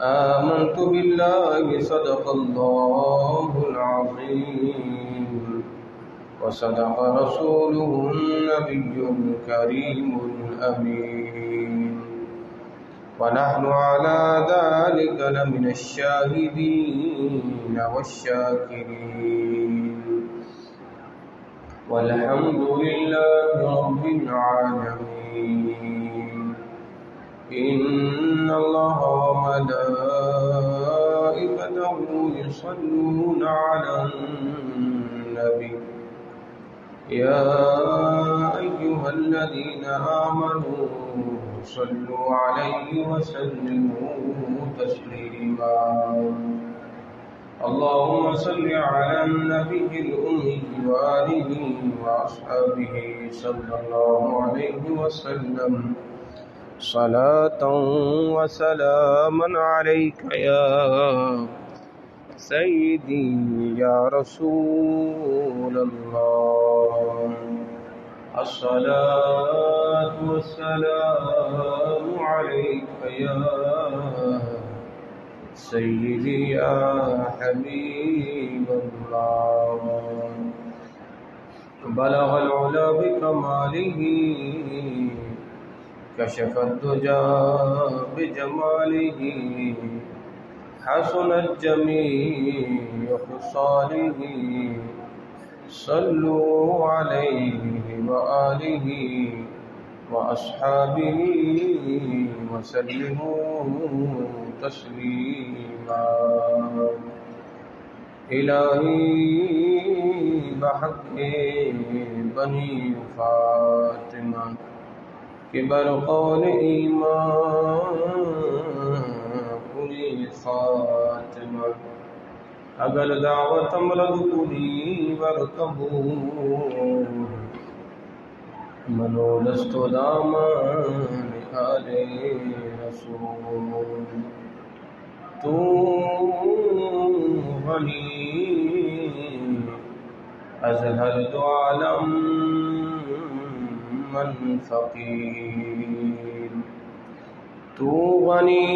آمنت بالله صدق الله العظيم وصدق رسوله النبي الكريم الأمين ونحن على ذلك لمن الشاهدين والشاكرين والحمد لله رب العالمين إن الله وملائكته يصلون على النبي يا أيها الذين آمنوا صلوا عليه وسلموا تسليما اللهم صل على النبي الأمي وآله وأصحابه صلى الله عليه وسلم صلاة وسلاما عليك يا سيدي يا رسول الله الصلاة والسلام عليك يا سيدي يا حبيب الله بلغ العلا بكماله كشف الدجى بجماله حسنت جميع خصاله صلوا عليه وآله وأصحابه وسلموا تسليما إلهي بحق بني فاطمة كبر قول ایمان پوری خاتمہ اگر دعوت امرد پوری ورکبور منو دست و دامان آل رسول تو غنی از ہر دو عالم من فقیر تو غنی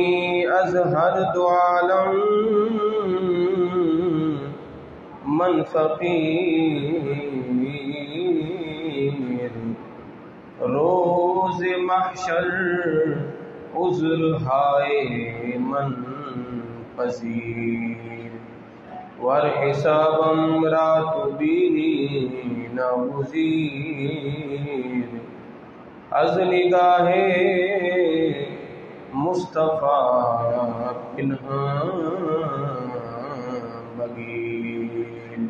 از ہر دو عالم من فقیر روز محشر عذر ہائے من پذیر ور حسابم رات بیری ناگزیر از نگاہ مصطفیٰ پنہاں بگیر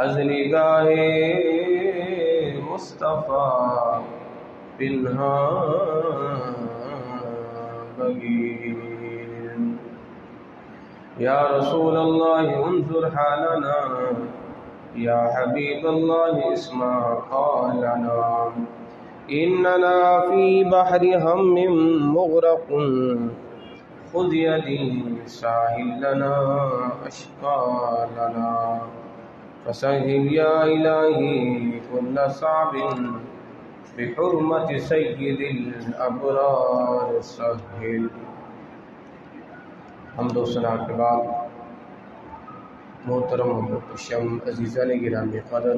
از نگاہ مصطفیٰ پنہاں بگیر یا رسول اللہ انظر حالنا یا حبیب اللہ اسمع قالنا اننا فی بحر ہم مغرق خذ یدی ساحل لنا اشکالنا فسہل یا الہی کل صعب بحرمت سید الابرار سہل. حمد و ثنا کے بعد محترم محتشم عزیزان گرامی قدر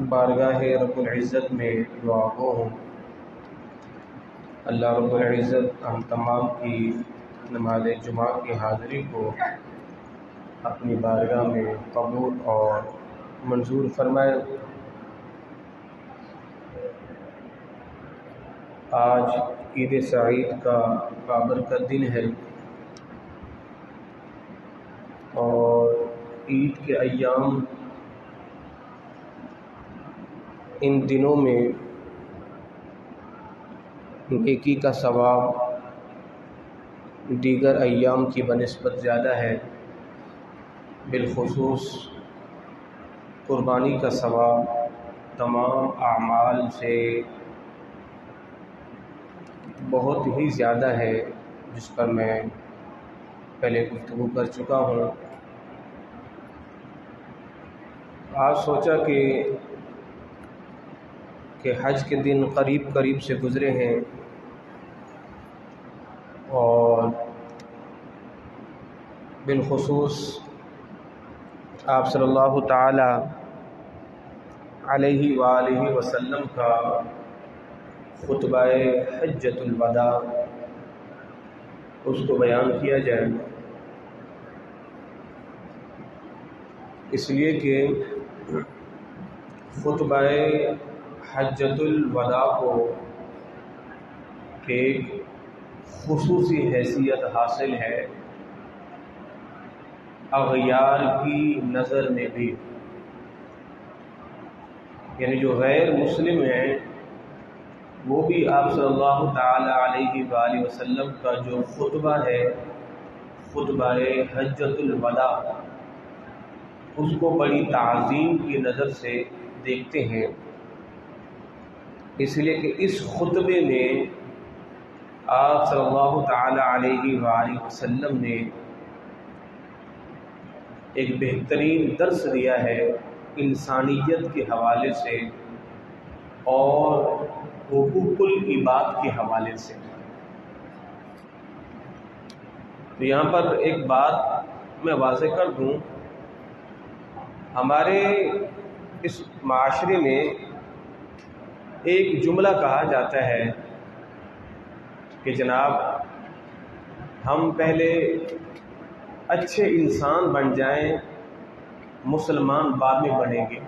بارگاہ رب العزت میں دعا گو ہوں. اللہ رب العزت ہم تمام کی نماز جمعہ کی حاضری کو اپنی بارگاہ میں قبول اور منظور فرمائے. آج عید سعید کا بابرکت دن ہے اور عید کے ایام ان دنوں میں نیکی کا ثواب دیگر ایام کی بنسبت زیادہ ہے. بالخصوص قربانی کا ثواب تمام اعمال سے بہت ہی زیادہ ہے، جس پر میں پہلے گفتگو کر چکا ہوں. آج سوچا کہ حج کے دن قریب سے گزرے ہیں اور بالخصوص آپ صلی اللہ تعالی علیہ وآلہ وسلم کا خطبہ حجۃ الوداع اس کو بیان کیا جائے، اس لیے کہ خطبہ حجۃ الوداع کو ایک خصوصی حیثیت حاصل ہے اغیار کی نظر میں بھی، یعنی جو غیر مسلم ہیں وہ بھی آپ صلی اللہ تعالی علیہ وآلہ وسلم کا جو خطبہ ہے، خطبہ حجۃ الوداع، اس کو بڑی تعظیم کی نظر سے دیکھتے ہیں، اس لیے کہ اس خطبے میں آپ صلی اللہ تعالی علیہ وآلہ وسلم نے ایک بہترین درس دیا ہے انسانیت کے حوالے سے اور حقوق العباد کے حوالے سے۔ تو یہاں پر ایک بات میں واضح کر دوں، ہمارے اس معاشرے میں ایک جملہ کہا جاتا ہے کہ جناب ہم پہلے اچھے انسان بن جائیں، مسلمان بعد میں بنیں گے۔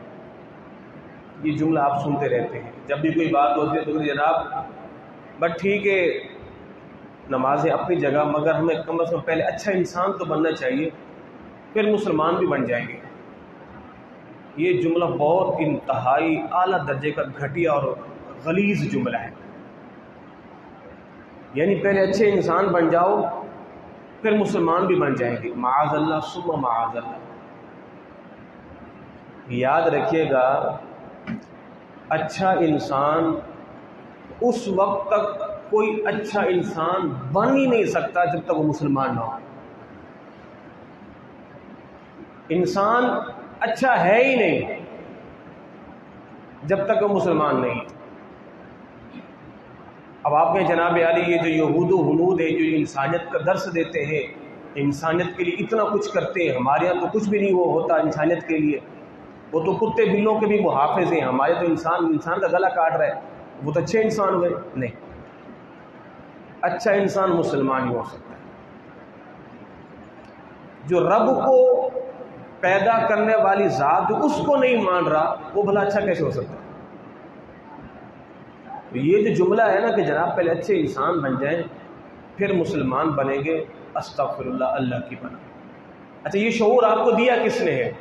یہ جملہ آپ سنتے رہتے ہیں، جب بھی کوئی بات ہوتی ہے تو جناب بس ٹھیک ہے نمازیں اپنی جگہ، مگر ہمیں کم از کم پہلے اچھا انسان تو بننا چاہیے، پھر مسلمان بھی بن جائیں گے۔ یہ جملہ بہت انتہائی اعلیٰ درجے کا گھٹیا اور غلیظ جملہ ہے، یعنی پہلے اچھے انسان بن جاؤ پھر مسلمان بھی بن جائیں گے، معاذ اللہ ثم معاذ اللہ۔ یاد رکھیے گا اچھا انسان اس وقت تک کوئی اچھا انسان بن ہی نہیں سکتا جب تک وہ مسلمان نہ ہو۔ انسان اچھا ہے ہی نہیں جب تک وہ مسلمان نہیں۔ اب آپ کے جناب عالی یہ جو یہود و ہنود ہے، جو انسانیت کا درس دیتے ہیں، انسانیت کے لیے اتنا کچھ کرتے ہیں، ہمارے یہاں تو کچھ بھی نہیں وہ ہوتا انسانیت کے لیے، وہ تو کتے بلوں کے بھی محافظ ہیں، ہمارے تو انسان کا گلا کاٹ رہا ہے، وہ تو اچھے انسان ہوئے نہیں۔ اچھا انسان مسلمان ہی ہو سکتا ہے۔ جو رب کو پیدا کرنے والی ذات جو اس کو نہیں مان رہا، وہ بھلا اچھا کیسے ہو سکتا ہے؟ تو یہ جو جملہ ہے نا کہ جناب پہلے اچھے انسان بن جائیں پھر مسلمان بنیں گے، استغفر اللہ، اللہ کی پناہ۔ اچھا یہ شعور آپ کو دیا کس نے ہے؟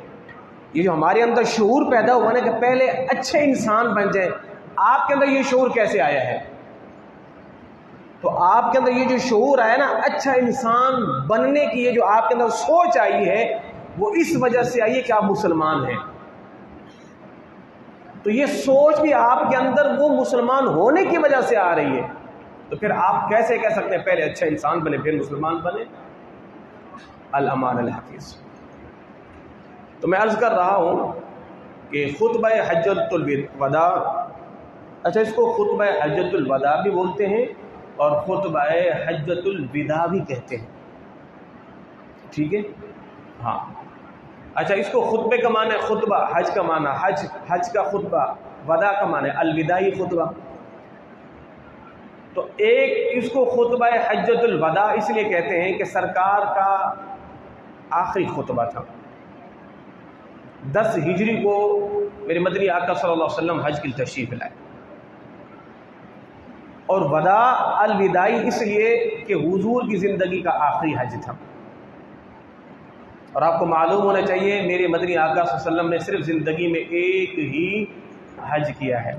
یہ جو ہمارے اندر شعور پیدا ہوا نا کہ پہلے اچھے انسان بن جائیں، آپ کے اندر یہ شعور کیسے آیا ہے؟ تو آپ کے اندر یہ جو شعور آیا نا اچھا انسان بننے کی، یہ جو آپ کے اندر سوچ آئی ہے، وہ اس وجہ سے آئی ہے کہ آپ مسلمان ہیں۔ تو یہ سوچ بھی آپ کے اندر وہ مسلمان ہونے کی وجہ سے آ رہی ہے، تو پھر آپ کیسے کہہ سکتے ہیں پہلے اچھا انسان بنے پھر مسلمان بنے؟ الامان الحفیظ۔ تو میں عرض کر رہا ہوں کہ خطبہ حجۃ الوداع، اچھا اس کو خطبہ حجۃ الوداع بھی بولتے ہیں اور خطبہ حجۃ الوداع بھی کہتے ہیں، ٹھیک ہے؟ ہاں اچھا اس کو خطبے کا معنی خطبہ، حج کا معنی حج کا خطبہ، وداع کا معنی الوداعی خطبہ۔ تو ایک اس کو خطبہ حجۃ الوداع اس لیے کہتے ہیں کہ سرکار کا آخری خطبہ تھا۔ 10 ہجری کو میرے مدنی آقا صلی اللہ علیہ وسلم حج کی تشریف لائے، اور وداع الوداعی اس لیے کہ حضور کی زندگی کا آخری حج تھا۔ اور آپ کو معلوم ہونا چاہیے میرے مدنی آقا صلی اللہ علیہ وسلم نے صرف زندگی میں ایک ہی حج کیا ہے،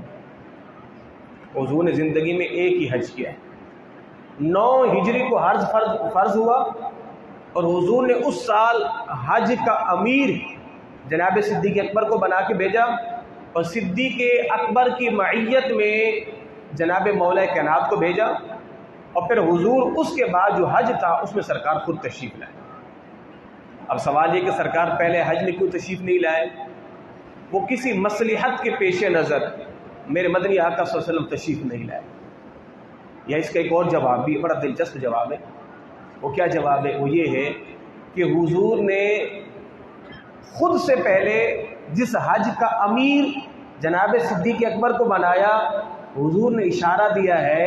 حضور نے زندگی میں ایک ہی حج کیا ہے۔ 9 ہجری کو حج فرض ہوا اور حضور نے اس سال حج کا امیر جناب صدیق اکبر کو بنا کے بھیجا، اور صدیق اکبر کی معیت میں جناب مولا کائنات کو بھیجا، اور پھر حضور اس کے بعد جو حج تھا اس میں سرکار خود تشریف لائے۔ اب سوال یہ کہ سرکار پہلے حج میں کیوں تشریف نہیں لائے؟ وہ کسی مصلحت کے پیش نظر میرے مدنی آقا صلی اللہ علیہ وسلم تشریف نہیں لائے۔ یا اس کا ایک اور جواب بھی بڑا دلچسپ جواب ہے۔ وہ کیا جواب ہے؟ وہ یہ ہے کہ حضور نے خود سے پہلے جس حج کا امیر جناب صدیق اکبر کو بنایا، حضور نے اشارہ دیا ہے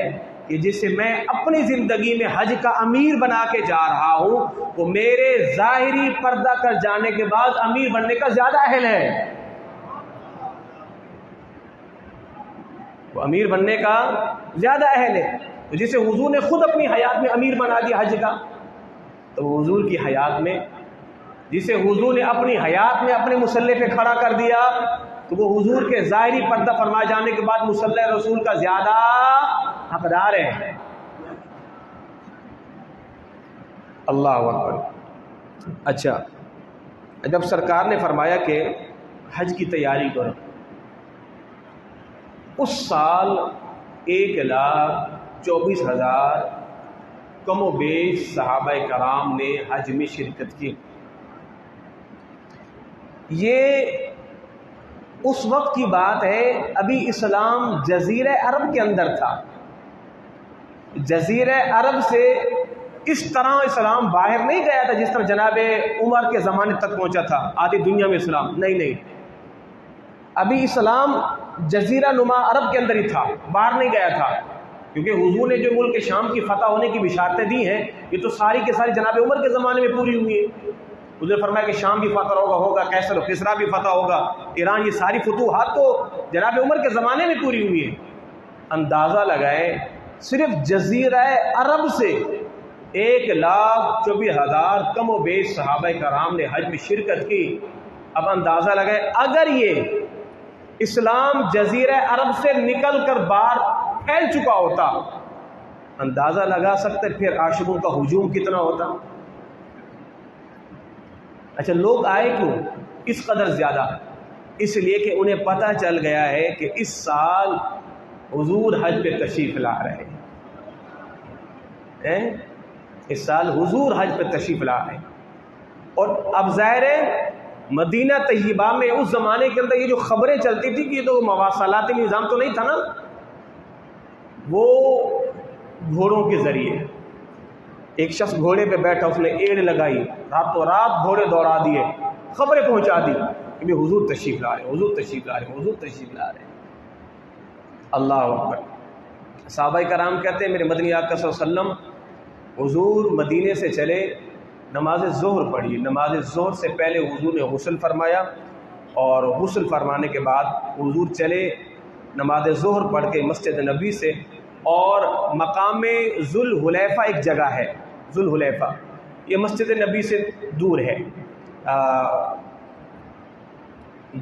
کہ جسے میں اپنی زندگی میں حج کا امیر بنا کے جا رہا ہوں، وہ میرے ظاہری پردہ کر جانے کے بعد امیر بننے کا زیادہ اہل ہے، وہ امیر بننے کا زیادہ اہل ہے۔ تو جسے حضور نے خود اپنی حیات میں امیر بنا دیا حج کا، تو حضور کی حیات میں، جسے حضور نے اپنی حیات میں اپنے مصلی پہ کھڑا کر دیا، تو وہ حضور کے ظاہری پردہ فرمائے جانے کے بعد مصلی رسول کا زیادہ حقدار ہے۔ اللہ اکبر۔ اچھا، جب سرکار نے فرمایا کہ حج کی تیاری کرو، اس سال 1,24,000 کم و بیش صحابہ کرام نے حج میں شرکت کی۔ یہ اس وقت کی بات ہے، ابھی اسلام جزیرہ عرب کے اندر تھا۔ جزیرہ عرب سے اس طرح اسلام باہر نہیں گیا تھا جس طرح جناب عمر کے زمانے تک پہنچا تھا آدھی دنیا میں اسلام، نہیں، ابھی اسلام جزیرہ نما عرب کے اندر ہی تھا، باہر نہیں گیا تھا، کیونکہ حضور نے جو ملک شام کی فتح ہونے کی بشارتیں دی ہیں، یہ تو ساری کے ساری جناب عمر کے زمانے میں پوری ہوئی ہیں۔ حضور نے فرمایا کہ شام بھی فتح ہوگا، کیسر و کسرا بھی فتح ہوگا، ایران، یہ ساری فتوحات تو جناب عمر کے زمانے میں پوری ہوئی ہیں۔ اندازہ لگائیں، صرف جزیرہ عرب سے 1,24,000 کم و بیش صحابہ کرام نے حج میں شرکت کی۔ اب اندازہ لگائیں، اگر یہ اسلام جزیرہ عرب سے نکل کر باہر پھیل چکا ہوتا، اندازہ لگا سکتے پھر عاشقوں کا ہجوم کتنا ہوتا۔ اچھا، لوگ آئے کیوں اس قدر زیادہ؟ اس لیے کہ انہیں پتہ چل گیا ہے کہ اس سال حضور حج پہ تشریف لا رہے ہیں، اس سال حضور حج پہ تشریف لا رہے ہیں۔ اور اب ظاہر ہے مدینہ طیبہ میں اس زمانے کے اندر یہ جو خبریں چلتی تھی کہ یہ تو مواصلاتی نظام تو نہیں تھا نا، وہ گھوڑوں کے ذریعے، ایک شخص گھوڑے پہ بیٹھا، اس نے ایڑ لگائی، راتوں رات گھوڑے دوڑا دیے، خبریں پہنچا دی کہ حضور تشریف لا رہے ہیں، حضور تشریف لا رہے ہیں، حضور تشریف لا رہے ہیں۔ اللہ اکبر۔ صحابہ کرام کہتے ہیں میرے مدنی آقا صلی اللہ علیہ وسلم حضور مدینے سے چلے، نماز ظہر پڑھی، نماز ظہر سے پہلے حضور نے غسل فرمایا، اور غسل فرمانے کے بعد حضور چلے نماز ظہر پڑھ کے مسجد نبی سے، اور مقام ذوالحلیفہ ایک جگہ ہے، ذوالحلیفہ یہ مسجد نبی سے دور ہے،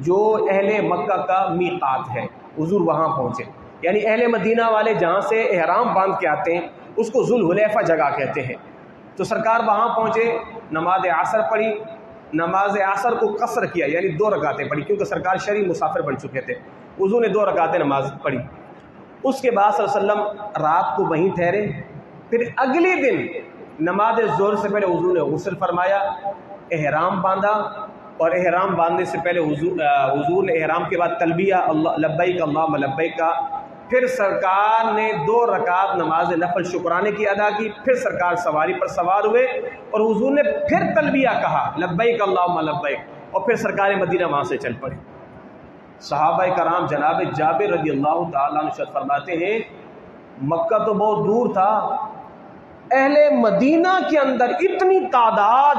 جو اہل مکہ کا میقات ہے، حضور وہاں پہنچے، یعنی اہل مدینہ والے جہاں سے احرام باندھ کے آتے ہیں اس کو ذوالحلیفہ جگہ کہتے ہیں۔ تو سرکار وہاں پہنچے، نماز عصر پڑھی، نماز عصر کو قصر کیا، یعنی 2 رکعتیں پڑھی، کیونکہ سرکار شرعی مسافر بن چکے تھے، حضور نے 2 رکعتیں نماز پڑھی۔ اس کے بعد صلی اللہ علیہ وسلم رات کو وہیں ٹھہرے، پھر اگلے دن نماز ظہر سے پہلے حضور نے غسل فرمایا، احرام باندھا، اور احرام باندھنے سے پہلے حضور نے احرام کے بعد تلبیہ لبیک اللہم لبیک کا، پھر سرکار نے 2 رکعت نماز نفل شکرانے کی ادا کی، پھر سرکار سواری پر سوار ہوئے اور حضور نے پھر تلبیہ کہا لبیک اللہم لبیک، اور پھر سرکار مدینہ وہاں سے چل پڑے۔ صحابہ کرام جناب جابر رضی اللہ تعالیٰ عنہ فرماتے ہیں مکہ تو بہت دور تھا، اہل مدینہ کے اندر اتنی تعداد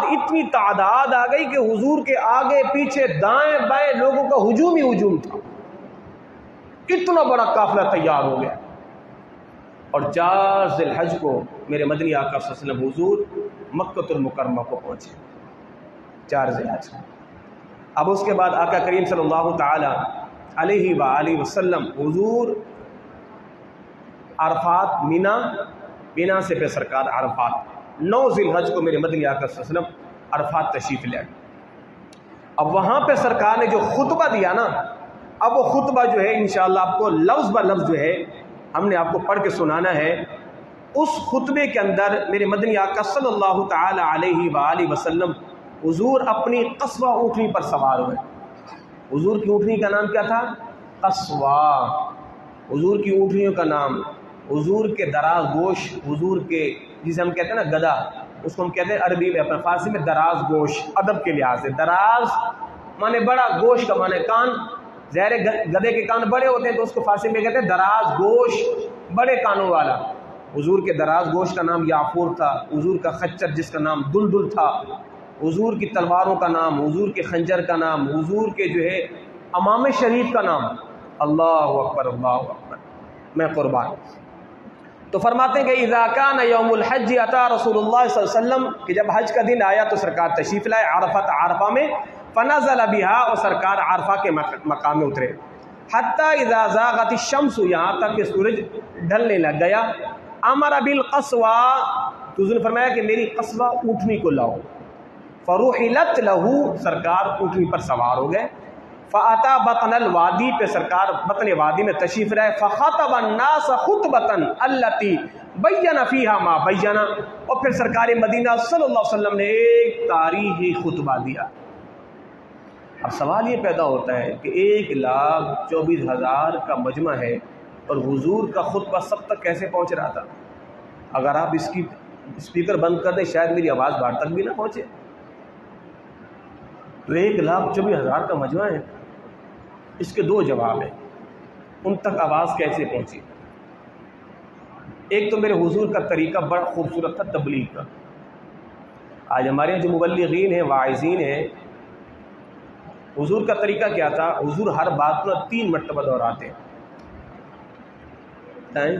آ گئی کہ حضور کے آگے پیچھے دائیں بائیں لوگوں کا ہجوم ہی ہجوم تھا، اتنا بڑا قافلہ تیار ہو گیا۔ اور 4 ذی الحج کو میرے مدنی آقا صلی اللہ علیہ وسلم حضور مکہ المکرمہ کو پہنچے، 4 ذی الحج۔ اب اس کے بعد آقا کریم صلی اللہ تعالی علیہ وآلہ وسلم حضور عرفات، مینا سے پھر سرکار عرفات، 9 ذی الحج کو میرے مدنی آقا صلی اللہ علیہ وسلم عرفات تشریف لے۔ اب وہاں پہ سرکار نے جو خطبہ دیا نا، اب وہ خطبہ جو ہے انشاءاللہ آپ کو لفظ بہ لفظ جو ہے ہم نے آپ کو پڑھ کے سنانا ہے۔ اس خطبے کے اندر میرے مدنی آقا صلی اللہ تعالی علیہ وآلہ وسلم حضور اپنی قصوہ اونٹنی پر سوار ہوئے۔ حضور کی اونٹنی کا نام کیا تھا؟ قصوہ۔ حضور کی اونٹنیوں کا نام، حضور کے دراز گوش، حضور کے جسے ہم کہتے ہیں نا گدا، اس کو ہم کہتے ہیں عربی میں، اپنے فارسی میں دراز گوش، ادب کے لحاظ سے دراز مانے بڑا، گوش کا مانے کان، ظاہر گدھے کے کان بڑے ہوتے ہیں تو اس کو فارسی میں کہتے ہیں دراز گوش، بڑے کانوں والا۔ حضور کے دراز گوش کا نام یافور تھا، حضور کا خچر جس کا نام دلدل تھا، حضور کی تلواروں کا نام، حضور کے خنجر کا نام، حضور کے جو ہے امام شریف کا نام، اللہ اکبر اللہ اکبر، میں قربان۔ تو فرماتے ہیں کہ اذا کان یوم الحج اتا رسول اللہ صلی اللہ علیہ وسلم، کہ جب حج کا دن آیا تو سرکار تشریف لائے عرفہ، عرفہ میں، فنزل بها، اور سرکار عرفہ کے مقام میں اترے، حتی اذا زاغت الشمس، یہاں تک کہ سورج ڈھلنے لگ گیا، امر بالقصوى، تو حضور نے فرمایا کہ میری قصوہ اونٹنی کو لاؤ، فروحلت لہو، سرکار اونٹنی پر سوار ہو گئے، فاتا بطن الوادی، پہ سرکار بطن وادی میں تشریف رہے، فخطب الناس خطبۃ التي بین فیہا ما بین، اور پھر سرکار مدینہ صلی اللہ علیہ وسلم نے ایک تاریخی خطبہ دیا۔ اب سوال یہ پیدا ہوتا ہے کہ 1,24,000 کا مجمع ہے اور حضور کا خطبہ سب تک کیسے پہنچ رہا تھا؟ اگر آپ اس کی اسپیکر بند کر دیں شاید میری آواز باہر تک بھی نہ پہنچے۔ تو 1,24,000 کا مجمع ہے، اس کے دو جواب ہیں، ان تک آواز کیسے پہنچی؟ ایک تو میرے حضور کا طریقہ بڑا خوبصورت تھا تبلیغ کا۔ آج ہمارے یہاں جو مبلغین ہیں، واعظین ہیں، حضور کا طریقہ کیا تھا؟ حضور ہر بات کو 3 مرتبہ دہراتے ہیں،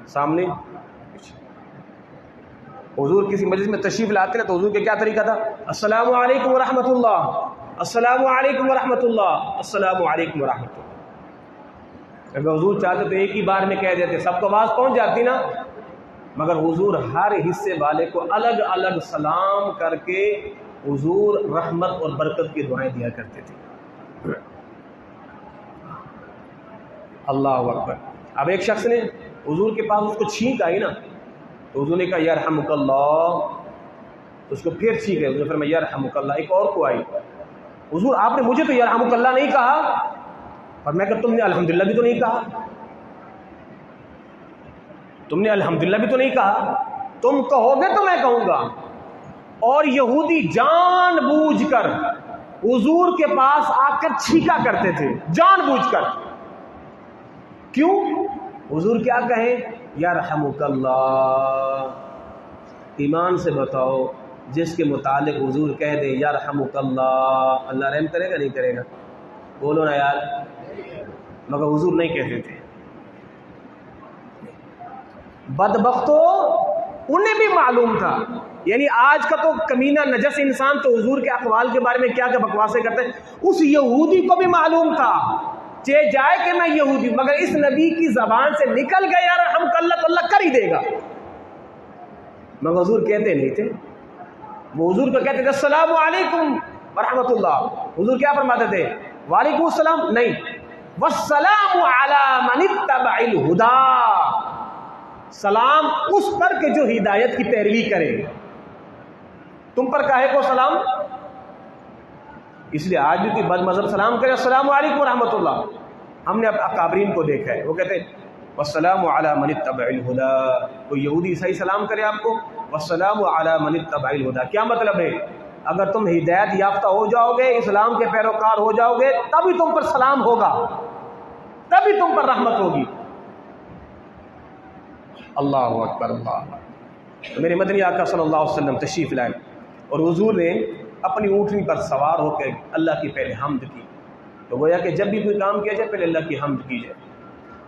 سامنے حضور کسی مجلس میں تشریف لاتے ہیں تو حضور کا کیا طریقہ تھا؟ السلام علیکم ورحمۃ اللہ، السلام علیکم ورحمۃ اللہ، السلام علیکم ورحمۃ اللہ۔ اگر حضور چاہتے تو ایک ہی بار میں کہہ دیتے، سب کو آواز پہنچ جاتی نا، مگر حضور ہر حصے والے کو الگ الگ سلام کر کے حضور رحمت اور برکت کی دعائیں دیا کرتے تھے۔ اللہ اکبر۔ اب ایک شخص نے حضور کے پاس، اس کو چھینک آئی نا، تو حضور نے کہا یرحمک اللہ، اس کو پھر چھینک ہے، حضور نے فرمایا یرحمک اللہ۔ ایک اور کو آئی، حضور آپ نے مجھے تو یرحمک اللہ نہیں کہا، اور میں کہ تم نے الحمدللہ بھی تو نہیں کہا، تم نے الحمدللہ بھی تو نہیں کہا، تم کہو گے تو میں کہوں گا۔ اور یہودی جان بوجھ کر حضور کے پاس آ کر چھینکا کرتے تھے، جان بوجھ کر۔ کیوں؟ حضور کیا کہیں؟ یرحمک اللہ۔ ایمان سے بتاؤ، جس کے متعلق حضور کہہ دے یرحمک اللہ، اللہ رحم کرے گا نہیں کرے گا؟ بولو نا یار، مگر حضور نہیں کہتے تھے۔ بدبختوں، انہیں بھی معلوم تھا، یعنی آج کا تو کمینہ نجس انسان تو حضور کے اقوال کے بارے میں کیا کیا بکواسیں کرتے ہیں، اس یہودی کو بھی معلوم تھا، چاہے جائے کہ میں یہودی ہوں، مگر اس نبی کی زبان سے نکل گیا یرحمک اللہ تو اللہ کر ہی دے گا، مگر حضور کہتے نہیں تھے۔ وہ حضور کو کہتے تھے السلام علیکم ورحمۃ اللہ، حضور کیا فرماتے تھے؟ وعلیکم السلام نہیں، والسلام علی من اتبع الہدی، سلام اس پر کہ جو ہدایت کی پیروی کرے۔ تم پر کاہے کو سلام؟ اس لیے آج بھی کوئی بد مذہب سلام کرے السلام علیکم ورحمۃ اللہ، ہم نے اکابرین کو دیکھا ہے، وہ کہتے ہیں والسلام علی من اتبع الہدی، کوئی یہودی عیسائی سلام کرے آپ کو والسلام علی من اتبع الہدی، کیا مطلب ہے؟ اگر تم ہدایت یافتہ ہو جاؤ گے، اسلام کے پیروکار ہو جاؤ گے، تبھی تم پر سلام ہوگا، تبھی تم پر رحمت ہوگی۔ اللہ اکبر اللہ اکبر۔ تو میرے مدنی آقا صلی اللہ علیہ وسلم تشریف لائے اور حضور نے اپنی اونٹنی پر سوار ہو کے اللہ کی پہلے حمد کی، تو گویا کہ جب بھی کوئی کام کیا جائے پہلے اللہ کی حمد کی جائے۔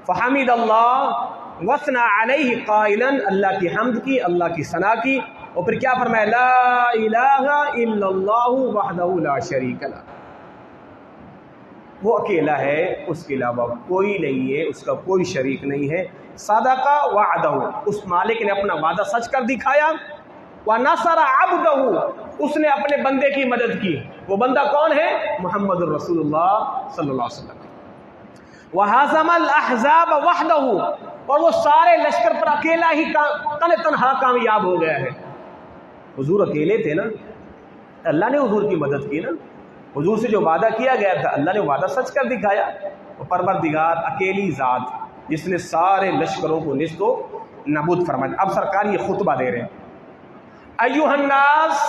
فحمد اللہ وثنا علیہ قائلا، اللہ کی حمد کی، اللہ کی ثنا کی، اور پھر کیا فرمایا؟ لا الہ الا اللہ وحدہ لا شریک لہ، وہ اکیلا ہے، اس کے علاوہ کوئی نہیں ہے، اس کا کوئی شریک نہیں ہے۔ صدق وعدہ، اس مالک نے اپنا وعدہ سچ کر دکھایا۔ ونصر عبدہ، اس نے اپنے بندے کی مدد کی، وہ بندہ کون ہے؟ محمد الرسول اللہ صلی اللہ علیہ وسلم۔ وہزم الاحزاب وحدہ، اور وہ سارے لشکر پر اکیلا ہی تنہا کامیاب ہو گیا ہے۔ حضور اکیلے تھے نا، اللہ نے حضور کی مدد کی نا، حضور سے جو وعدہ کیا گیا تھا اللہ نے وعدہ سچ کر دکھایا۔ وہ پروردگار اکیلی ذات جس نے سارے لشکروں کو نیست و نابود فرمایا۔ اب سرکار یہ خطبہ دے رہے ہیں، ایھا الناس.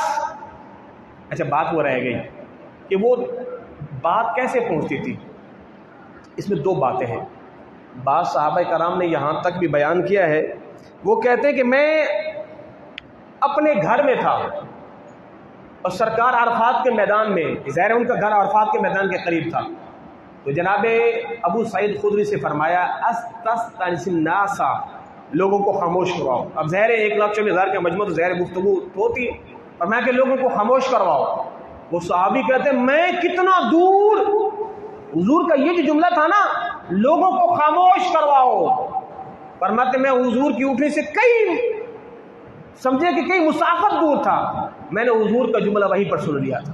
اچھا بات وہ رہ گئی کہ وہ بات کیسے پہنچتی تھی. اس میں دو باتیں ہیں. بعض صحابہ کرام نے یہاں تک بھی بیان کیا ہے، وہ کہتے ہیں کہ میں اپنے گھر میں تھا اور سرکار عرفات کے میدان میں، ظاہر ان کا گھر عرفات کے میدان کے قریب تھا، تو جناب ابو سعید خدری سے فرمایا استستنس الناس، لوگوں کو خاموش کرواؤ. اب ظاہر 1,40,000 کا مجمع، تو ظاہر گفتگو ہوتی ہے، فرمایا کہ لوگوں کو خاموش کرواؤ. وہ صحابی کہتے ہیں میں کتنا دور، حضور کا یہ جو جملہ تھا نا، لوگوں کو خاموش کرواؤ، فرماتے میں حضور کی اٹھنے سے سمجھے کہ کئی مسافت دور تھا، میں نے حضور کا جملہ وہیں پر سن لیا تھا،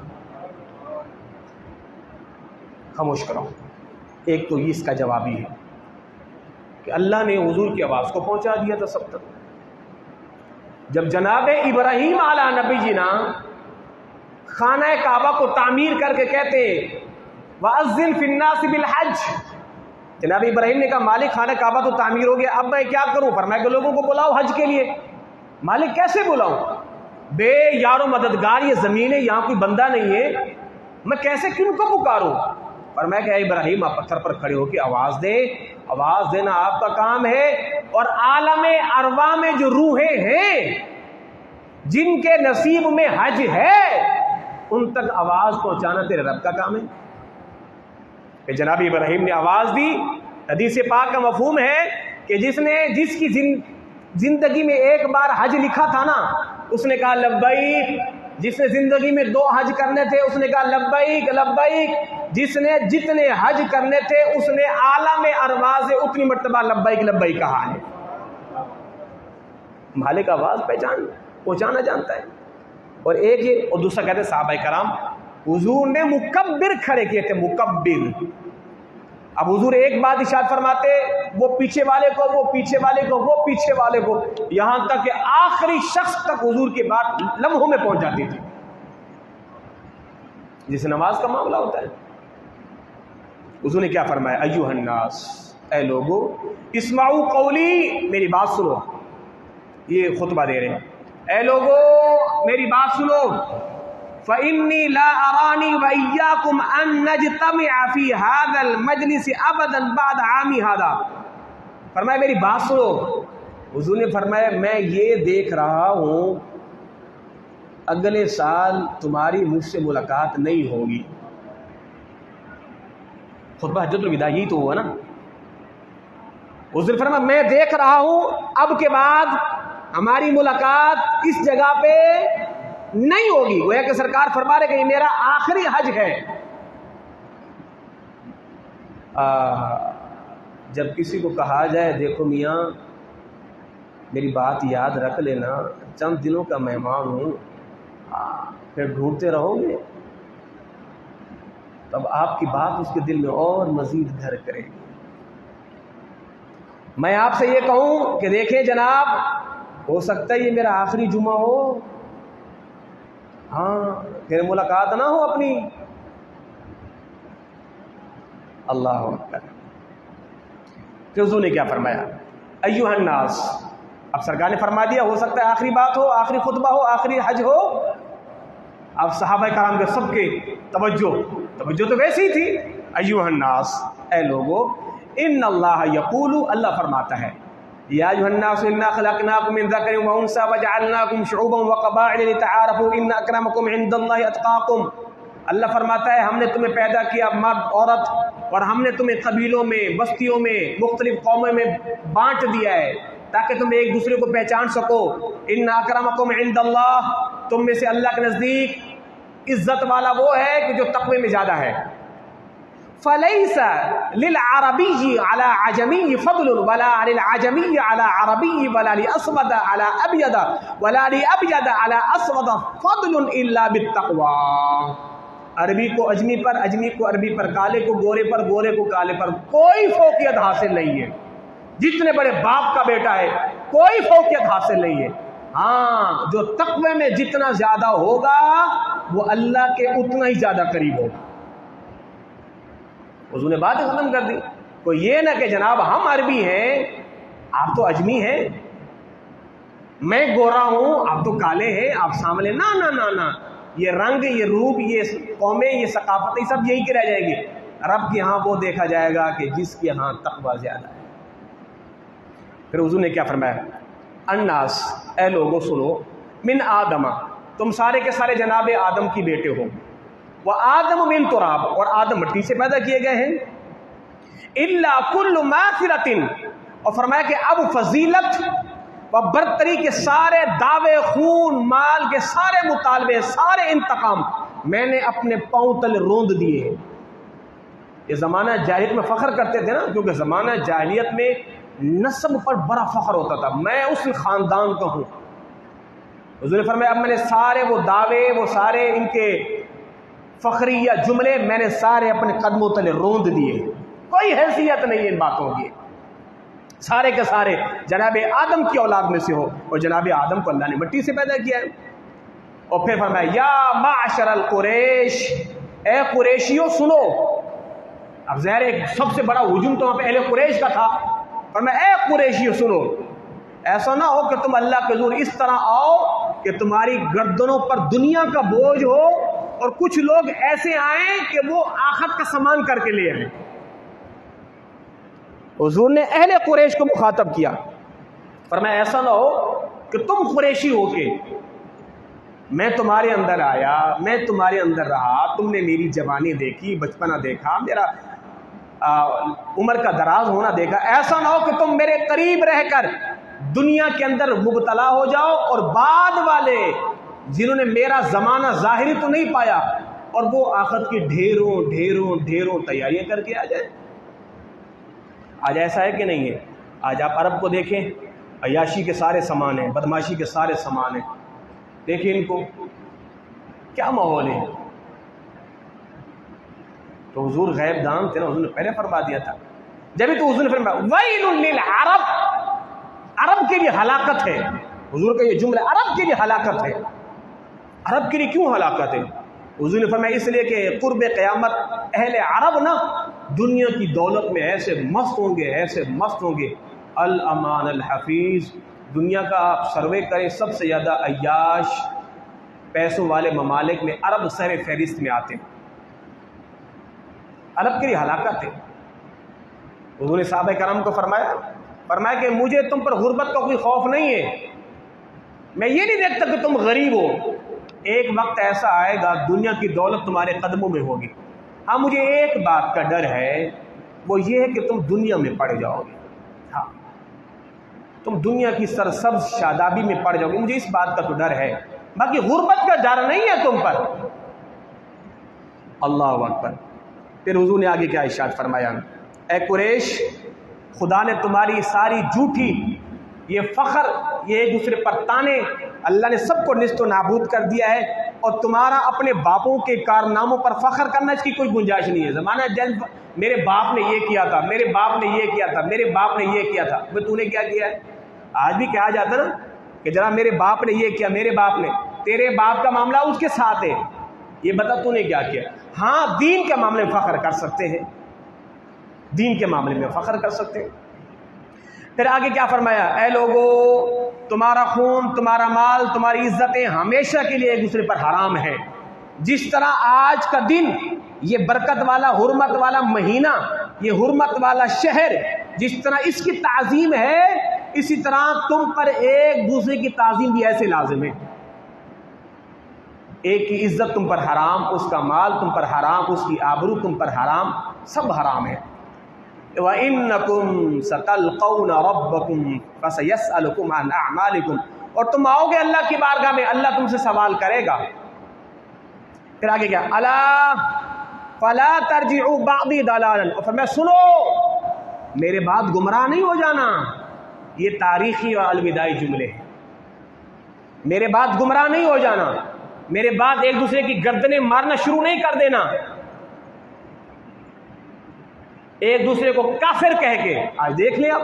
خاموش کراؤ. ایک تو یہ اس کا جواب ہی ہے کہ اللہ نے حضور کی آواز کو پہنچا دیا تھا سب تک. جب جناب ابراہیم علیہ نبی جینا خانہ کعبہ کو تعمیر کر کے کہتے وَأَذِّن فِي النَّاسِ بِالْحَجِّ، جناب ابراہیم نے کہا مالک خانہ کعبہ تو تعمیر ہو گیا، اب میں کیا کروں؟ فرمایا کہ لوگوں کو بلاؤ حج کے لیے. مالک کیسے بلاؤں؟ بے یار و مددگار یہ زمین ہے، یہاں کوئی بندہ نہیں ہے، میں کیسے کن کو پکاروں؟ فرمایا کہ اے ابراہیم آپ پتھر پر کھڑے ہو کے آواز دیں، آواز دینا آپ کا کام ہے، اور عالم ارواح میں جو روحیں ہیں جن کے نصیب میں حج ہے ان تک آواز پہنچانا تیرے رب کا کام ہے. کہ جناب ابراہیم نے آواز دی. حدیث پاک کا مفہوم ہے کہ جس کی زندگی میں ایک بار حج لکھا تھا نا، اس نے کہا لبیک. جس نے زندگی میں 2 حج کرنے تھے اس نے کہا لبیک لبیک. جس نے جتنے حج کرنے تھے اس نے عالم ارواح سے اتنی مرتبہ لبیک لبیک کہا ہے. مالک آواز پہنچانا جانتا ہے. اور ایک یہ، اور دوسرا کہتے ہیں صحابہ کرام حضور نے مکبر کھڑے کیے تھے، مکبر. اب حضور ایک بات ارشاد فرماتے، وہ پیچھے والے کو، وہ پیچھے والے کو، وہ پیچھے والے کو، یہاں تک کہ آخری شخص تک حضور کی بات لمحوں میں پہنچ جاتی تھی. جس نماز کا معاملہ ہوتا ہے. حضور نے کیا فرمایا؟ ایھا الناس، اے لوگو، اسمعوا قولی، میری بات سنو. یہ خطبہ دے رہے ہیں، اے لوگو میری بات سنو. فإني لا أراني وإياكم أن نجتمع في هذا المجلس أبدا بعد عامي هذا. فرمایا میری بات سنو. حضور نے فرمایا میں یہ دیکھ رہا ہوں اگلے سال تمہاری مجھ سے ملاقات نہیں ہوگی. خطبہ حجۃ الوداع یہی تو ہوا نا. حضور نے فرمایا میں دیکھ رہا ہوں اب کے بعد ہماری ملاقات اس جگہ پہ نہیں ہوگی. وہ ہے کہ سرکار فرما رہے کہ یہ میرا آخری حج ہے. جب کسی کو کہا جائے دیکھو میاں میری بات یاد رکھ لینا، چند دنوں کا مہمان ہوں، پھر ڈھونڈتے رہو گے، تب آپ کی بات اس کے دل میں اور مزید گھر کرے گی. میں آپ سے یہ کہوں کہ دیکھیں جناب، ہو سکتا ہے یہ میرا آخری جمعہ ہو، ہاں پھر ملاقات نہ ہو اپنی. اللہ اکبر. کہ حضور نے کیا فرمایا؟ ایھا الناس. اب سرکار نے فرما دیا، ہو سکتا ہے آخری بات ہو، آخری خطبہ ہو، آخری حج ہو. اب صحابہ کرام کے سب کے توجہ تو ویسی ہی تھی. ایھا الناس، اے لوگو، ان اللہ یقول، اللہ فرماتا ہے یا ایھا الناس انا خلقناکم من ذکر و انثی وجعلناکم شعوبا وقبائل لتعارفوا ان اکرمکم عند اللہ اتقاکم. اللہ فرماتا ہے ہم نے تمہیں پیدا کیا مرد عورت، اور ہم نے تمہیں قبیلوں میں، بستیوں میں، مختلف قوموں میں بانٹ دیا ہے تاکہ تم ایک دوسرے کو پہچان سکو. ان اکرمکم عند اللہ، تم میں سے اللہ کے نزدیک عزت والا وہ ہے کہ جو تقوی میں زیادہ ہے. فَلَيْسَ لِلْعَرَبِيِّ عَلَى عَجَمِيِّ فَضْلٌ وَلَا لِلْعَجَمِيِّ عَلَى عَرَبِيِّ وَلَا لِأَسْوَدَ عَلَى أَبْيَضَ وَلَا لِأَبْيَضَ عَلَى أَسْوَدَ فَضْلٌ إِلَّا بِالتَّقْوَىٰ. عربی کو اجمی پر، اجمی کو عربی پر، کالے کو گورے پر، گورے کو کالے پر کوئی فوقیت حاصل نہیں ہے. جتنے بڑے باپ کا بیٹا ہے کوئی فوقیت حاصل نہیں ہے. ہاں جو تقوی میں جتنا زیادہ ہوگا وہ اللہ کے اتنا ہی زیادہ قریب ہوگا. حضور نے بات ختم کر دی. کوئی یہ نہ کہ جناب ہم عربی ہیں آپ تو اجمی ہیں. میں گورا ہوں آپ تو کالے ہیں، آپ سامنے، نہ نہ نہ نہ، یہ رنگ، یہ روپ، یہ قومیں، یہ ثقافتیں سب یہی کی رہ جائیں گی۔ رب کے ہاں وہ دیکھا جائے گا کہ جس کے ہاں تقویٰ زیادہ ہے۔ پھر حضور نے کیا فرمایا؟ الناس، اے لوگوں سنو، من آدم، تم سارے کے سارے جناب آدم کی بیٹے ہو، وہ آدم من تراب، اور آدم مٹی سے پیدا کیے گئے ہیں، الا کل ماثرۃ، اور فرمایا کہ اب فضیلت و برتری کے سارے دعوے، خون مال کے سارے مطالبے، سارے انتقام میں نے اپنے پاؤں تلے روند دیے ہیں۔ یہ زمانہ جاہلیت میں فخر کرتے تھے نا، کیونکہ زمانہ جاہلیت میں نسب پر بڑا فخر ہوتا تھا، میں اس خاندان کا ہوں۔ حضور نے فرمایا اب میں نے سارے وہ دعوے، وہ سارے ان کے فخریہ جملے میں نے سارے اپنے قدموں تلے روند دیے، کوئی حیثیت نہیں ہے ان باتوں کی، سارے کے سارے جناب آدم کی اولاد میں سے ہو، اور جناب آدم کو اللہ نے مٹی سے پیدا کیا ہے۔ اور پھر فرمایا یا معشر القریش، اے قریشیوں سنو۔ اب ظاہر ایک سب سے بڑا ہجوم تو وہاں پہ اہل قریش کا تھا، فرمایا اے قریشیوں سنو، ایسا نہ ہو کہ تم اللہ کے حضور اس طرح آؤ کہ تمہاری گردنوں پر دنیا کا بوجھ ہو، اور کچھ لوگ ایسے آئیں کہ وہ آخرت کا سامان کر کے لے آئیں۔ حضور نے اہل قریش کو مخاطب کیا، فرمایا ایسا نہ ہو کہ تم قریشی ہو کے میں تمہارے اندر آیا، میں تمہارے اندر رہا، تم نے میری جوانی دیکھی، بچپنا دیکھا، میرا عمر کا دراز ہونا دیکھا، ایسا نہ ہو کہ تم میرے قریب رہ کر دنیا کے اندر مبتلا ہو جاؤ، اور بعد والے جنہوں نے میرا زمانہ ظاہری تو نہیں پایا، اور وہ آخرت کی ڈھیروں ڈھیروں ڈھیروں تیاریاں کر کے آ جائیں۔ آج ایسا ہے کہ نہیں ہے؟ آج آپ عرب کو دیکھیں، عیاشی کے سارے سامان ہیں، بدماشی کے سارے سامان ہیں، دیکھیں ان کو کیا ماحول ہے۔ تو حضور غیب دان تھے نا، حضور نے پہلے فرما دیا تھا، جبھی تو حضور نے فرمایا ویل للعرب، عرب کے لیے ہلاکت ہے۔ حضور کا یہ جملہ عرب کے لیے ہلاکت ہے۔ عرب کے لیے کیوں ہلاکت ہے؟ حضور نے فرمایا اس لیے کہ قرب قیامت اہل عرب نا دنیا کی دولت میں ایسے مست ہوں گے، ایسے مست ہوں گے۔ الامان الحفیظ، دنیا کا آپ سروے کریں، سب سے زیادہ عیاش پیسوں والے ممالک میں عرب سر فہرست میں آتے ہیں۔ عرب کے لیے ہلاکت ہے۔ حضور نے صحابہ کرام کو فرمایا کہ مجھے تم پر غربت کا کوئی خوف نہیں ہے، میں یہ نہیں دیکھتا کہ تم غریب ہو، ایک وقت ایسا آئے گا دنیا کی دولت تمہارے قدموں میں ہوگی، ہاں مجھے ایک بات کا ڈر ہے، وہ یہ ہے کہ تم دنیا میں پڑ جاؤ گے، ہاں تم دنیا کی سرسبز شادابی میں پڑ جاؤ گے، مجھے اس بات کا تو ڈر ہے، باقی غربت کا ڈر نہیں ہے تم پر۔ اللہ اکبر۔ پھر حضور نے آگے کیا ارشاد فرمایا؟ اے قریش، خدا نے تمہاری ساری جھوٹی یہ فخر، یہ ایک دوسرے پر تانے، اللہ نے سب کو نیست و نابود کر دیا ہے، اور تمہارا اپنے باپوں کے کارناموں پر فخر کرنا اس کی کوئی گنجائش نہیں ہے۔ زمانہ جنگ، میرے باپ نے یہ کیا تھا، میرے باپ نے یہ کیا تھا، میرے باپ نے یہ کیا تھا، وہ تو نے کیا کیا ہے؟ آج بھی کہا جاتا نا کہ جناب میرے باپ نے یہ کیا، میرے باپ نے، تیرے باپ کا معاملہ اس کے ساتھ ہے، یہ بتا تو نے کیا کیا۔ ہاں دین کے معاملے میں فخر کر سکتے ہیں، دین کے معاملے میں فخر کر سکتے ہیں۔ پھر آگے کیا فرمایا؟ اے لوگو، تمہارا خون، تمہارا مال، تمہاری عزتیں ہمیشہ کے لیے ایک دوسرے پر حرام ہے۔ جس طرح آج کا دن، یہ برکت والا، حرمت والا مہینہ، یہ حرمت والا شہر، جس طرح اس کی تعظیم ہے، اسی طرح تم پر ایک دوسرے کی تعظیم بھی ایسے لازم ہے۔ ایک کی عزت تم پر حرام، اس کا مال تم پر حرام، اس کی آبرو تم پر حرام، سب حرام ہے۔ وَإِنَّكُمْ سَتَلْقَوْنَ رَبَّكُمْ فَسَيَسْأَلُكُمْ عَنْ أَعْمَالِكُمْ، اور تم آؤ گے اللہ کی بارگاہ میں، اللہ تم سے سوال کرے گا۔ پھر آگے کیا؟ أَلَا فَلَا تَرْجِعُوا بَعْضِي ضَلَالًا، اور فرمایا سنو میرے بعد گمراہ نہیں ہو جانا۔ یہ تاریخی اور الوداعی جملے ہیں، میرے بعد گمراہ نہیں ہو جانا، میرے بعد ایک دوسرے کی گردنیں مارنا شروع نہیں کر دینا، ایک دوسرے کو کافر کہہ کے۔ آج دیکھ لیں آپ،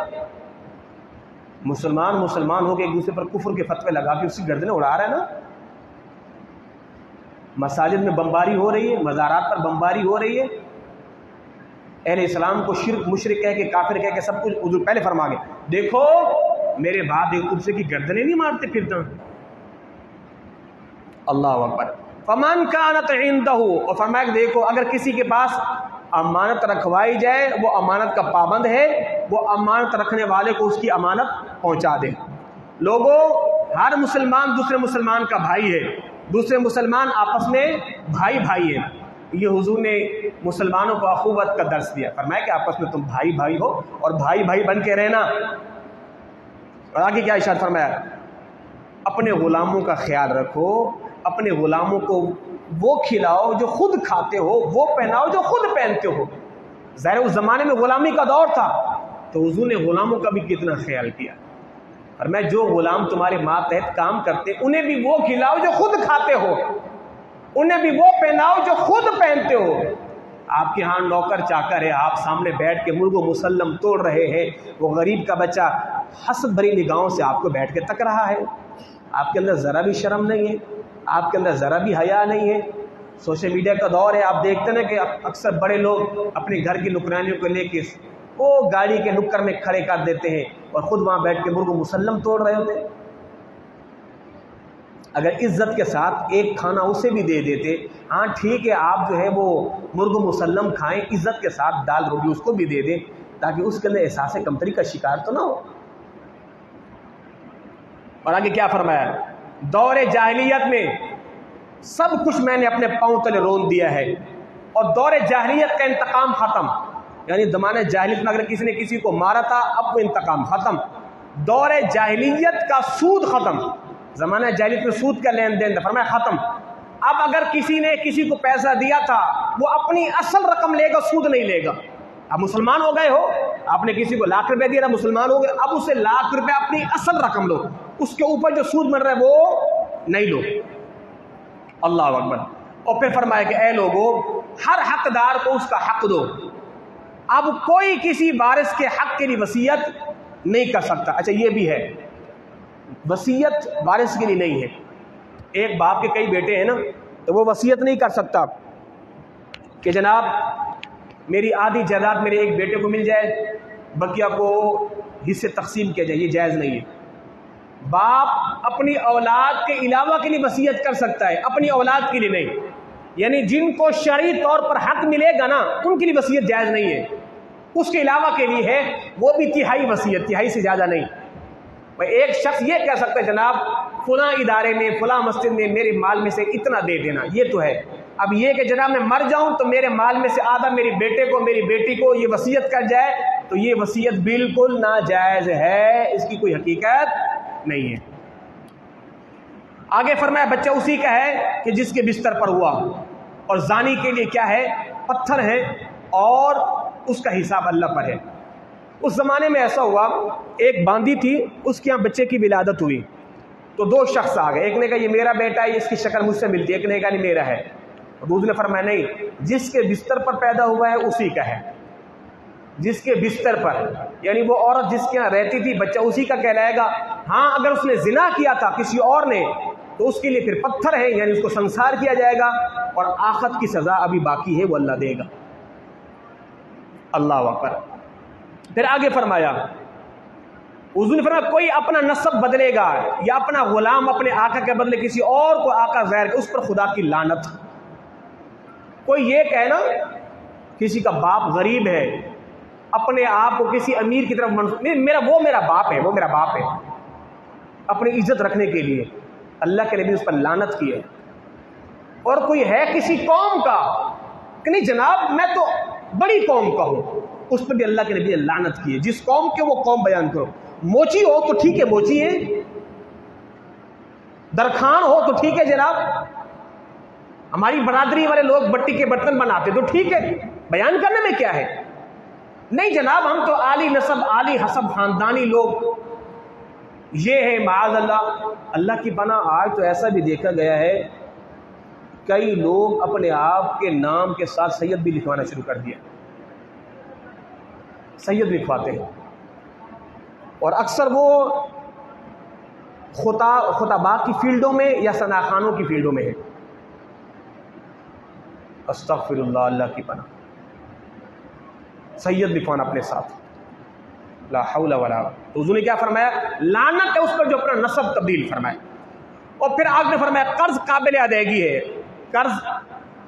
مسلمان ہو کے ایک دوسرے پر کفر کے فتوے لگا کے اس کی گردنیں اڑا رہا ہے نا۔ مساجد میں بمباری ہو رہی ہے، مزارات پر بمباری ہو رہی ہے، اہل اسلام کو شرک مشرک کہہ کے، کافر کہہ کے سب کچھ حضور پہلے فرما گئے۔ دیکھو میرے بعد ایک دوسرے کی گردنیں نہیں مارتے پھرتا؟ اللہ اکبر۔ فمن کانت عندہ، اور فرمایا کہ دیکھو اگر کسی کے پاس امانت رکھوائی جائے، وہ امانت کا پابند ہے، وہ امانت رکھنے والے کو اس کی امانت پہنچا دے۔ لوگوں، ہر مسلمان دوسرے مسلمان کا بھائی ہے، دوسرے مسلمان آپس میں بھائی بھائی ہیں۔ یہ حضور نے مسلمانوں کو اخوت کا درس دیا، فرمایا کہ آپس میں تم بھائی بھائی ہو اور بھائی بھائی بن کے رہنا۔ اور آگے کیا ارشاد فرمایا؟ اپنے غلاموں کا خیال رکھو، اپنے غلاموں کو وہ کھلاؤ جو خود کھاتے ہو، وہ پہناؤ جو خود پہنتے ہو۔ ظاہر اس زمانے میں غلامی کا دور تھا، تو حضور نے غلاموں کا بھی کتنا خیال کیا۔ اور میں جو غلام تمہارے ماتحت کام کرتے انہیں بھی وہ کھلاؤ جو خود کھاتے ہو، انہیں بھی وہ پہناؤ جو خود پہنتے ہو۔ آپ کے ہاں نوکر چاکر ہے، آپ سامنے بیٹھ کے مرغ و مسلم توڑ رہے ہیں، وہ غریب کا بچہ حسد بھری نگاہوں سے آپ کو بیٹھ کے تک رہا ہے، آپ کے اندر ذرا بھی شرم نہیں ہے، آپ کے اندر ذرا بھی حیا نہیں ہے۔ سوشل میڈیا کا دور ہے، آپ دیکھتے ہیں کہ اکثر بڑے لوگ اپنے گھر کی نکرانیوں کو لے کے وہ گاڑی کے نکر میں کھڑے کر دیتے ہیں اور خود وہاں بیٹھ کے مرغ و مسلم توڑ رہے ہوتے ہیں۔ اگر عزت کے ساتھ ایک کھانا اسے بھی دے دیتے، ہاں ٹھیک ہے آپ جو ہے وہ مرغ و مسلم کھائیں، عزت کے ساتھ دال روٹی اس کو بھی دے دیں تاکہ اس کے اندر احساس کمتری کا شکار تو نہ ہو۔ اور آگے کیا فرمایا؟ دور جاہلیت میں سب کچھ میں نے اپنے پاؤں تلے رون دیا ہے، اور دور جاہلیت کا انتقام ختم، یعنی زمانہ جاہلیت میں اگر کسی نے کسی کو مارا تھا، اب وہ انتقام ختم۔ دور جاہلیت کا سود ختم، زمانہ جاہلیت میں سود کا لین دین تھا، فرمایا ختم۔ اب اگر کسی نے کسی کو پیسہ دیا تھا، وہ اپنی اصل رقم لے گا، سود نہیں لے گا۔ اب مسلمان ہو گئے ہو، آپ نے کسی کو لاکھ روپے دیا تھا، مسلمان ہو گئے، اب اسے لاکھ روپے اپنی اصل رقم لو، اس کے اوپر جو سود مل رہا ہے وہ نہیں لو۔ اللہ اکبر۔ اور پھر فرمایا کہ اے لوگوں، ہر حقدار کو اس کا حق دو۔ اب کوئی کسی وارث کے حق کے لیے وصیت نہیں کر سکتا۔ اچھا یہ بھی ہے، وصیت وارث کے لیے نہیں ہے۔ ایک باپ کے کئی بیٹے ہیں نا، تو وہ وصیت نہیں کر سکتا کہ جناب میری آدھی جائیداد میرے ایک بیٹے کو مل جائے، بقیہ کو حصے تقسیم کیا جائے، یہ جائز نہیں ہے۔ باپ اپنی اولاد کے علاوہ کے لیے وصیت کر سکتا ہے، اپنی اولاد کے لیے نہیں، یعنی جن کو شرعی طور پر حق ملے گا نا، ان کے لیے وصیت جائز نہیں ہے، اس کے علاوہ کے لیے ہے، وہ بھی تہائی وصیت، تہائی سے زیادہ نہیں۔ ایک شخص یہ کہہ سکتا ہے جناب فلاں ادارے نے، فلاں مسجد نے میرے مال میں سے اتنا دے دینا، یہ تو ہے۔ اب یہ کہ جناب میں مر جاؤں تو میرے مال میں سے آدھا میری بیٹے کو، میری بیٹی کو یہ وصیت کر جائے، تو یہ وصیت بالکل ناجائز ہے، اس کی کوئی حقیقت نہیں ہے۔ آگے فرمایا بچہ اسی کا ہے کہ جس کے بستر پر ہوا، اور زانی کے لیے کیا ہے؟ پتھر ہے، اور اس کا حساب اللہ پر ہے۔ اس زمانے میں ایسا ہوا، ایک باندی تھی، اس کے یہاں بچے کی ولادت ہوئی، تو دو شخص آ گئے، ایک نے کہا یہ میرا بیٹا ہے، اس کی شکل مجھ سے ملتی ہے، ایک نے کہا نہیں میرا ہے۔ دوسرے نے فرمایا نہیں، جس کے بستر پر پیدا ہوا ہے اسی کا ہے، جس کے بستر پر، یعنی وہ عورت جس کے یہاں رہتی تھی بچہ اسی کا کہلائے گا۔ ہاں اگر اس نے زنا کیا تھا کسی اور نے تو اس کے لیے پھر پتھر ہے، یعنی اس کو سنسار کیا جائے گا، اور آخرت کی سزا ابھی باقی ہے، وہ اللہ دے گا۔ اللہ اکبر۔ پھر آگے فرمایا، حضور نے فرمایا کوئی اپنا نسب بدلے گا یا اپنا غلام اپنے آقا کے بدلے کسی اور کو آقا غیر کے، اس پر خدا کی لعنت۔ کوئی یہ کہے نا کسی کا باپ غریب ہے، اپنے آپ کو کسی امیر کی طرف منسوب، وہ میرا باپ ہے، وہ میرا باپ ہے، اپنی عزت رکھنے کے لیے اللہ کے نبی اس پر لعنت کی ہے۔ اور کوئی ہے کسی قوم کا کہ نہیں جناب میں تو بڑی قوم کا ہوں، اس پر بھی اللہ کے نبی نے لعنت کی ہے۔ جس قوم کے وہ قوم بیان کرو، موچی ہو تو ٹھیک ہے، موچی ہے، درخان ہو تو ٹھیک ہے جناب، ہماری برادری والے لوگ مٹی کے برتن بناتے تو ٹھیک ہے، بیان کرنے میں کیا ہے؟ نہیں جناب ہم تو عالی نسب عالی حسب خاندانی لوگ، یہ ہے معاذ اللہ۔ اللہ کی پناہ آج تو ایسا بھی دیکھا گیا ہے، کئی لوگ اپنے آپ کے نام کے ساتھ سید بھی لکھوانا شروع کر دیا، سید لکھواتے ہیں، اور اکثر وہ خطبات کی فیلڈوں میں یا ثناخانوں کی فیلڈوں میں ہے۔ استغفر اللہ، اللہ کی پناہ، سید لکھوانا اپنے ساتھ۔ لا حول ولا، تو حضور نے کیا فرمایا؟ لعنت ہے اس پر جو اپنا نسب تبدیل فرمائے۔ اور پھر آپ نے فرمایا قرض قابل ادائیگی ہے، قرض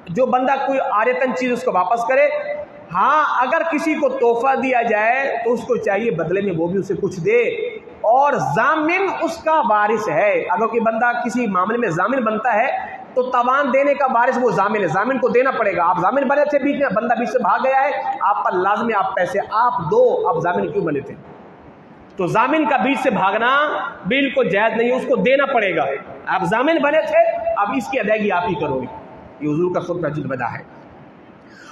جو بندہ کوئی عادتاً چیز اس کو واپس کرے، ہاں اگر کسی کو تحفہ دیا جائے تو اس کو چاہیے بدلے میں وہ بھی اسے کچھ دے، اور ضامن اس کا وارث ہے۔ اگر کوئی بندہ کسی معاملے میں ضامن بنتا ہے تو تاوان دینے کا وارث وہ ضامن ہے، ضامن کو دینا پڑے گا۔ آپ ضامن بنے تھے، بیچ میں بندہ بیچ سے بھاگ گیا ہے، آپ پر لازم ہے آپ پیسے آپ دو، آپ ضامن کیوں بنے تھے؟ تو ضامن کا بیچ سے بھاگنا بالکل جائز نہیں ہے، اس کو دینا پڑے گا۔ آپ ضامن بنے تھے، اب اس کی ادائیگی آپ ہی کرو گے۔ یہ حضور کا خطبہ حجۃ الوداع ہے۔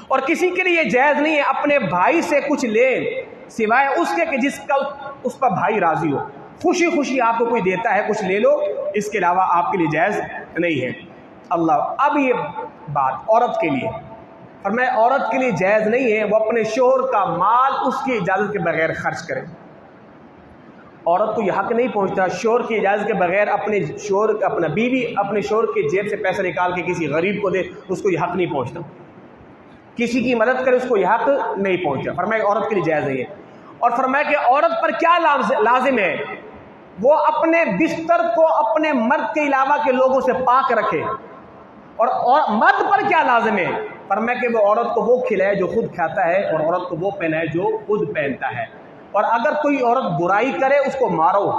اور کسی کے لیے جائز نہیں ہے اپنے بھائی سے کچھ لے سوائے اس کے کہ جس کا اس پر بھائی راضی ہو۔ خوشی خوشی آپ کو کوئی دیتا ہے کچھ لے لو، اس کے علاوہ آپ کے لیے جائز نہیں ہے۔ اللہ، اب یہ بات عورت کے لیے فرمایا، عورت کے لیے جائز نہیں ہے وہ اپنے شوہر کا مال اس کی اجازت کے بغیر خرچ کرے۔ عورت کو یہ حق نہیں پہنچتا شوہر کی اجازت کے بغیر اپنا بیوی اپنے شوہر کے جیب سے پیسہ نکال کے کسی غریب کو دے، اس کو یہ حق نہیں پہنچتا۔ کسی کی مدد کرے اس کو یہ حق نہیں پہنچتا۔ فرمایا عورت کے لیے جائز نہیں ہے۔ اور فرمایا کہ عورت پر کیا لازم ہے؟ وہ اپنے بستر کو اپنے مرد کے علاوہ کے لوگوں سے پاک رکھے۔ اور مرد پر کیا لازم ہے؟ فرمایا کہ وہ عورت کو وہ کھلائے جو خود کھاتا ہے، اور عورت کو وہ پہنائے جو خود پہنتا ہے۔ اور اگر کوئی عورت برائی کرے اس کو مارو،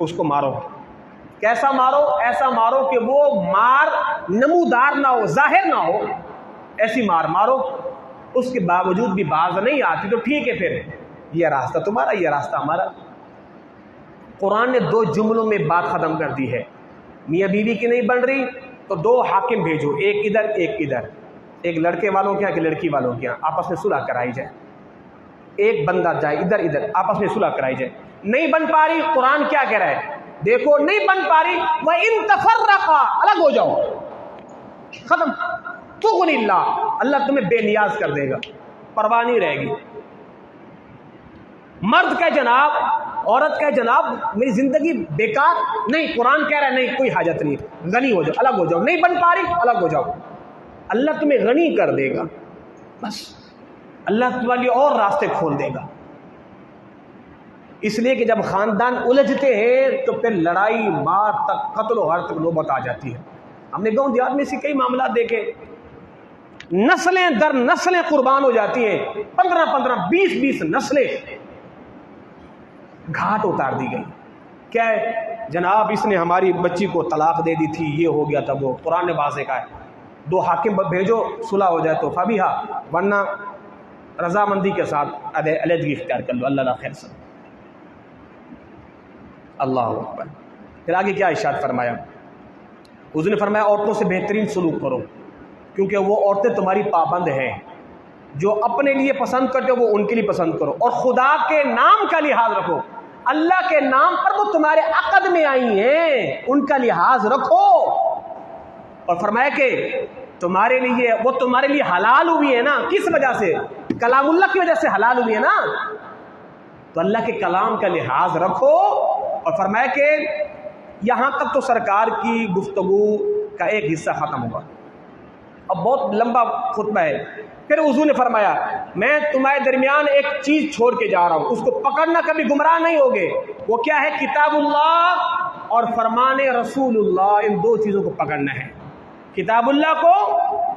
اس کو مارو۔ کیسا مارو؟ ایسا مارو کہ وہ مار نمودار نہ ہو، ظاہر نہ ہو، ایسی مار مارو۔ اس کے باوجود بھی باز نہیں آتی تو ٹھیک ہے، پھر یہ راستہ تمہارا، یہ راستہ ہمارا۔ قرآن نے 2 جملوں میں بات ختم کر دی ہے۔ میاں بیوی کی نہیں بن رہی تو 2 حاکم بھیجو، ایک ادھر ایک ادھر، ایک لڑکے والوں کے یہاں ایک لڑکی والوں کے یہاں، آپس میں صلح کرائی جائے۔ ایک بندہ جائے ادھر ادھر، آپس میں صلح کرائی جائے۔ نہیں بن پا رہی، قرآن کیا کہہ رہا ہے؟ دیکھو نہیں بن پا رہی، وَإِن تَفَرَّقَا، الگ ہو جاؤ، ختم۔ تغنی اللہ تمہیں بے نیاز کر دے گا، پرواہ نہیں رہے گی۔ مرد کہ جناب، عورت کہ جناب میری زندگی بیکار نہیں، قرآن کہہ رہا ہے نہیں، کوئی حاجت نہیں، غنی ہو جاؤ، الگ ہو جاؤ۔ نہیں بن پا رہی، الگ ہو جاؤ، اللہ تمہیں غنی کر دے گا، بس اللہ تمہارے لیے اور راستے کھول دے گا۔ اس لیے کہ جب خاندان الجھتے ہیں تو پھر لڑائی مار تک، قتل و غارت تک نوبت آ جاتی ہے۔ ہم نے گاؤں دیہات میں سے کئی معاملات دیکھے، نسلیں در نسلیں قربان ہو جاتی ہیں، 15 20 نسلیں گھاٹ اتار دی گئی۔ کیا ہے جناب؟ اس نے ہماری بچی کو طلاق دے دی تھی، یہ ہو گیا تھا وہ۔ قرآن نے واضح کہا ہے 2 حاکم بھیجو، صلح ہو جائے تو فبیہا، ورنہ رضامندی کے ساتھ علیحدگی اختیار کر لو، اللہ خیر سب۔ اللہ اکبر۔ پھر آگے کیا ارشاد فرمایا؟ حضور نے فرمایا عورتوں سے بہترین سلوک کرو، کیونکہ وہ عورتیں تمہاری پابند ہیں۔ جو اپنے لیے پسند کرتے ہو وہ ان کے لیے پسند کرو، اور خدا کے نام کا لحاظ رکھو، اللہ کے نام پر وہ تمہارے عقد میں آئی ہیں، ان کا لحاظ رکھو۔ اور فرمایا کہ تمہارے لیے وہ تمہارے لیے حلال ہوئی ہے نا، کس وجہ سے؟ کلام اللہ کی وجہ سے حلال ہوئی ہے نا، تو اللہ کے کلام کا لحاظ رکھو۔ اور فرمایا کہ یہاں تک تو سرکار کی گفتگو کا ایک حصہ ختم ہوا، اب بہت لمبا خطبہ ہے۔ پھر حضور نے فرمایا میں تمہارے درمیان ایک چیز چھوڑ کے جا رہا ہوں، اس کو پکڑنا، کبھی گمراہ نہیں ہوگے۔ وہ کیا ہے؟ کتاب اللہ اور فرمان رسول اللہ، ان 2 چیزوں کو پکڑنا ہے، کتاب اللہ کو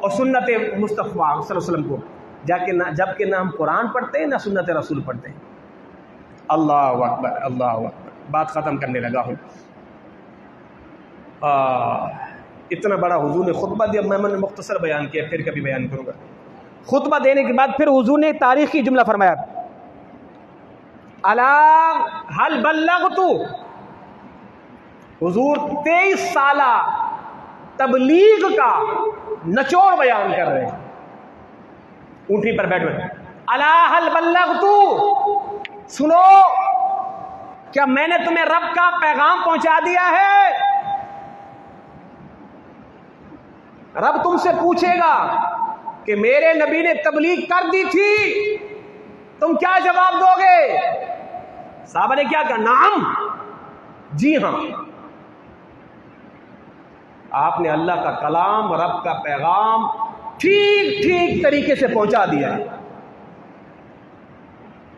اور سنت مصطفیٰ صلی اللہ علیہ وسلم کو، جبکہ نہ ہم قرآن پڑھتے ہیں نہ سنت رسول پڑھتے ہیں۔ اللہ اکبر، اللہ اکبر۔ بات ختم کرنے لگا ہوں۔ اتنا بڑا حضور نے خطبہ دیا، میں نے مختصر بیان کیا، پھر کبھی بیان کروں گا۔ خطبہ دینے کے بعد پھر حضور نے تاریخی جملہ فرمایا، الا هل بلغت۔ حضور 23 سالہ تبلیغ کا نچوڑ بیان کر رہے ہیں، اونٹنی پر بیٹھ بیٹھ، الا هل بلغت، سنو کیا میں نے تمہیں رب کا پیغام پہنچا دیا ہے؟ رب تم سے پوچھے گا کہ میرے نبی نے تبلیغ کر دی تھی، تم کیا جواب دو گے؟ صحابہ نے کیا کہا؟ نعم، جی ہاں۔ آپ نے اللہ کا کلام، رب کا پیغام ٹھیک طریقے سے پہنچا دیا ہے۔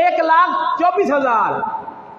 1,24,000,